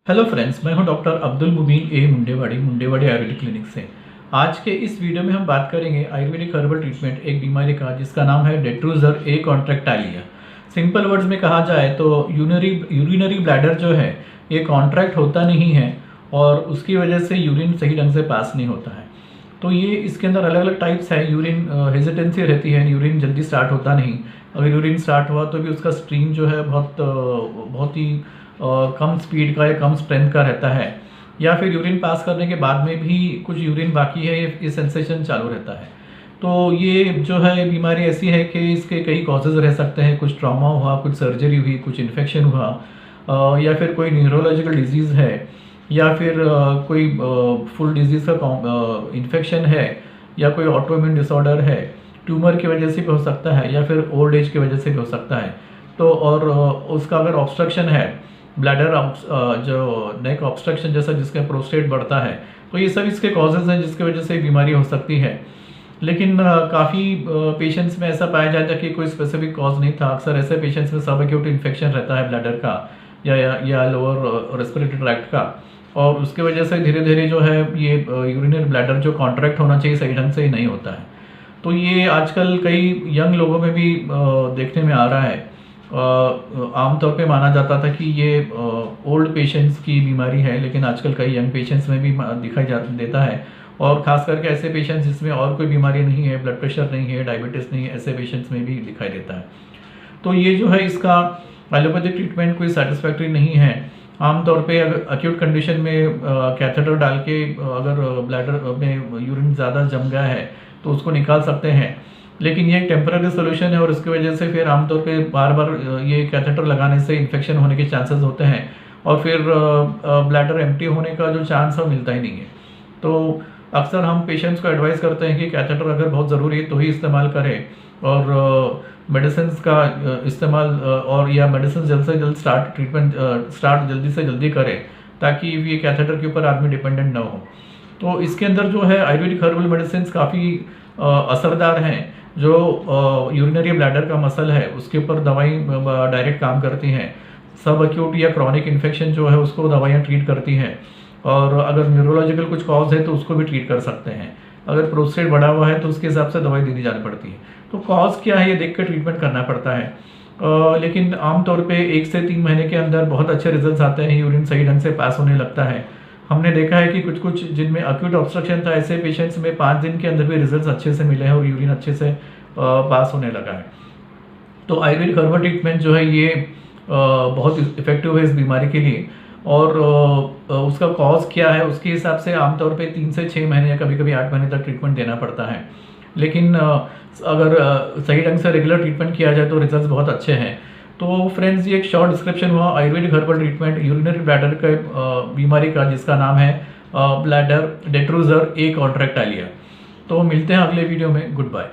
Hello friends, मैं हूं doctor Abdul मुबीन ए Mundewadi Ayurvedic clinic से। आज के इस वीडियो में हम बात करेंगे आयुर्वेदिक हर्बल ट्रीटमेंट एक बीमारी का जिसका नाम है डेट्रूजर ए कॉन्ट्रैक्टाइलिया। सिंपल वर्ड्स में कहा जाए तो यूरिनरी ब्लैडर जो है ये कॉन्ट्रैक्ट होता नहीं है और उसकी वजह से यूरिन सही ढंग से पास नहीं होता है। तो ये इसके अंदर अलग अलग टाइप्स है। यूरिन हेजिटेंसी रहती है, यूरिन जल्दी स्टार्ट होता नहीं। अगर यूरिन स्टार्ट हुआ तो भी उसका स्ट्रीम जो है बहुत ही कम स्पीड का या कम स्ट्रेंथ का रहता है, या फिर यूरिन पास करने के बाद में भी कुछ यूरिन बाकी है, ये सेंसेशन चालू रहता है। तो ये जो है बीमारी ऐसी है कि इसके कई कॉजेज़ रह सकते हैं। कुछ ट्रॉमा हुआ, कुछ सर्जरी हुई, कुछ इन्फेक्शन हुआ, या फिर कोई न्यूरोलॉजिकल डिजीज़ है, या फिर कोई फुल डिजीज़ का इन्फेक्शन है, या कोई ऑटोइम्यून डिसऑर्डर है, ट्यूमर की वजह से भी हो सकता है, या फिर ओल्ड एज की वजह से भी हो सकता है। तो और उसका अगर ऑब्स्ट्रक्शन है, ब्लैडर जो नेक ऑब्स्ट्रक्शन जैसा जिसका प्रोस्टेट बढ़ता है, तो ये सब इसके कॉजेज़ हैं जिसकी वजह से बीमारी हो सकती है। लेकिन काफ़ी पेशेंट्स में ऐसा पाया जाता है कि कोई स्पेसिफिक कॉज नहीं था। अक्सर ऐसे पेशेंट्स में सब एक्यूट इन्फेक्शन रहता है ब्लैडर का या लोअर रेस्पिरेटरी ट्रैक्ट का, और उसकी वजह से धीरे धीरे जो है ये यूरिनरी ब्लैडर जो कॉन्ट्रैक्ट होना चाहिए सही ढंग से ही नहीं होता है। तो ये आजकल कई यंग लोगों में भी देखने में आ रहा है। आमतौर पे माना जाता था कि ये ओल्ड पेशेंट्स की बीमारी है, लेकिन आजकल कई यंग पेशेंट्स में भी दिखाई देता है, और ख़ास करके ऐसे पेशेंट्स जिसमें और कोई बीमारी नहीं है, ब्लड प्रेशर नहीं है, डायबिटीज़ नहीं है, ऐसे पेशेंट्स में भी दिखाई देता है। तो ये जो है इसका एलोपैथिक ट्रीटमेंट कोई सेटिस्फैक्ट्री नहीं है। आमतौर पे अगर अक्यूट कंडीशन में कैथेटर डाल के अगर ब्लैडर में यूरिन ज़्यादा जम गया है तो उसको निकाल सकते हैं, लेकिन ये एक टेम्पररी सोल्यूशन है, और इसकी वजह से फिर आमतौर पे बार बार ये कैथेटर लगाने से इन्फेक्शन होने के चांसेस होते हैं, और फिर ब्लैडर एम्प्टी होने का जो चांस है वो मिलता ही नहीं है। तो अक्सर हम पेशेंट्स को एडवाइस करते हैं कि कैथेटर अगर बहुत ज़रूरी है तो ही इस्तेमाल करें, और मेडिसिन का इस्तेमाल और या मेडिसिन जल्द से जल्द स्टार्ट जल्दी से जल्दी करें, ताकि ये कैथेटर के ऊपर आदमी डिपेंडेंट ना हो। तो इसके अंदर जो है आयुर्वेदिक हर्बल मेडिसिन काफ़ी असरदार हैं। जो यूरिनरी ब्लैडर का मसल है उसके ऊपर दवाई डायरेक्ट काम करती हैं। सब एक्यूट या क्रॉनिक इन्फेक्शन जो है उसको दवाइयाँ ट्रीट करती हैं, और अगर न्यूरोलॉजिकल कुछ कॉज है तो उसको भी ट्रीट कर सकते हैं। अगर प्रोस्टेट बढ़ा हुआ है तो उसके हिसाब से दवाई देनी जानी पड़ती है। तो कॉज क्या है ये देख कर ट्रीटमेंट करना पड़ता है। लेकिन आमतौर पे 1 से 3 महीने के अंदर बहुत अच्छे रिजल्ट्स आते हैं, यूरिन सही ढंग से पास होने लगता है। हमने देखा है कि कुछ जिनमें अक्यूट ऑब्स्ट्रक्शन था, ऐसे पेशेंट्स में 5 दिन के अंदर भी रिजल्ट्स अच्छे से मिले हैं और यूरिन अच्छे से पास होने लगा है। तो आयुर्वेदिक हर्बल ट्रीटमेंट जो है ये बहुत इफेक्टिव है इस बीमारी के लिए, और उसका कॉज क्या है उसके हिसाब से आमतौर पे 3 से 6 महीने या कभी कभी 8 महीने तक ट्रीटमेंट देना पड़ता है। लेकिन अगर सही ढंग से रेगुलर ट्रीटमेंट किया जाए तो रिजल्ट्स बहुत अच्छे हैं। तो फ्रेंड्स, ये एक शॉर्ट डिस्क्रिप्शन हुआ Ayurvedic herbal treatment urinary bladder के बीमारी का जिसका नाम है ब्लैडर डेट्रूजर ए कॉन्ट्रैक्टाइलिया। तो मिलते हैं अगले वीडियो में। Good bye.